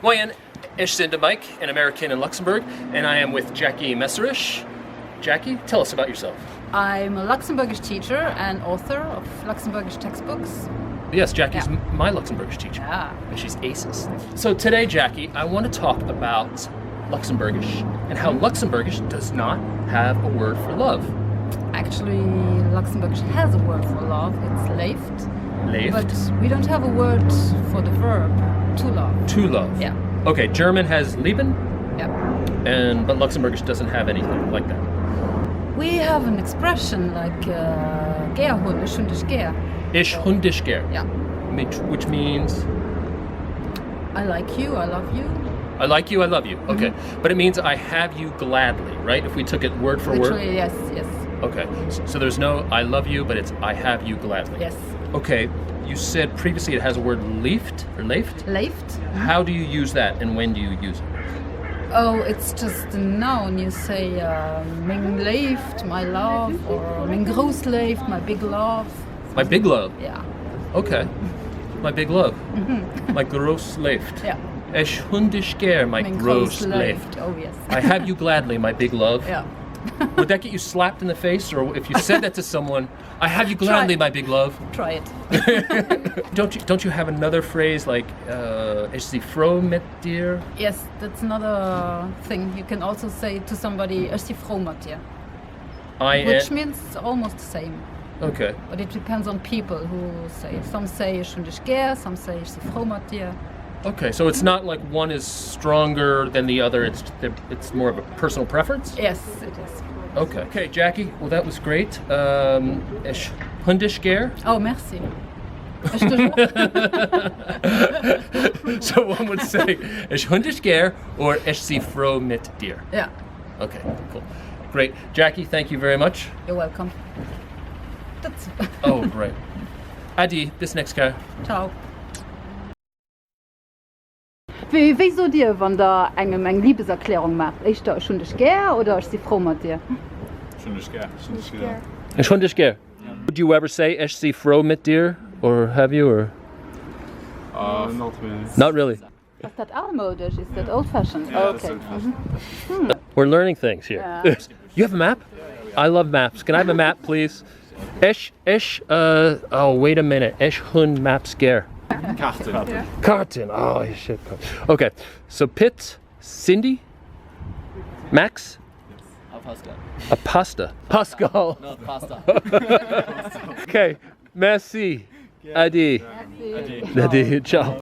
Moin, ich bin Mike, an American in Luxembourg, and I am with Jackie Messerich. Jackie, tell us about yourself. I'm a Luxembourgish teacher and author of Luxembourgish textbooks. Yes, Jackie's my Luxembourgish teacher. Yeah. And she's aces. So today, Jackie, I want to talk about Luxembourgish and how Luxembourgish does not have a word for love. Actually, Luxembourgish has a word for love. It's leeft. Leeft. But we don't have a word for the verb to love. To love. Yeah. Okay, German has lieben, Yeah. but Luxembourgish doesn't have anything like that. We have an expression like "ger hun, ich hun dich ger." Ich hun dich gern. Yeah. Which means I like you, I love you. I like you, I love you. Okay. But it means I have you gladly, right? If we took it word for word. Literally, yes, yes, Okay. So there's no I love you, but it's I have you gladly. yes. Okay. You said previously it has a word leeft or leeft. Leeft. How do you use that and when do you use it? Oh, it's just a noun. You say "mein leeft," my love, or "mein groß leeft," my big love. My big love. Yeah. Okay. My big love. My gross leeft. Yeah. Ich hun dich gern, my Mein gross groß leeft. Oh yes. I have you gladly, my big love. Yeah. Would that get you slapped in the face, or if you said that to someone, I have you gladly, my big love? Try it. Don't you have another phrase like ich sie froh mit dir? Yes, that's another thing. You can also say to somebody "ich sie froh mit dir," which means almost the same. Okay. But it depends on people who say. Some say "ich hun dich ger," some say "ich sie froh mit dir." Okay, so it's not like one is stronger than the other. It's more of a personal preference. Yes, it is. Okay. Okay, Jackie. Well, that was great. Ich hun dich gern. Oh, merci. Ich te So one would say ich hun dich gern or ich sie froh mit dir. Yeah, Okay, cool. Great. Jackie, thank you very much. you're welcome. That's Oh, great. Adi, bis next keer. ciao. Wieso dir, wenn da engem eng Liebeserklärung macht? Ich da schon dich gern oder ich sie froh mit dir? Schon nicht gern. Ich hun dich gern. Would you ever say ich sie froh mit dir? Or have you? Or Not really. not really? Ist das altmodisch? Ist das old fashioned? Yeah, Okay. We're learning things here. Yeah. You have a map? I love maps. Can I have a map, please? Oh, wait a minute. Ich hun maps ger. Karten. Karten. Oh, shit. Okay. So Pitt, Cindy, Max, Pascal. a pasta. Pascal. No, pasta. Okay. Merci. Adi. Adi. Ciao.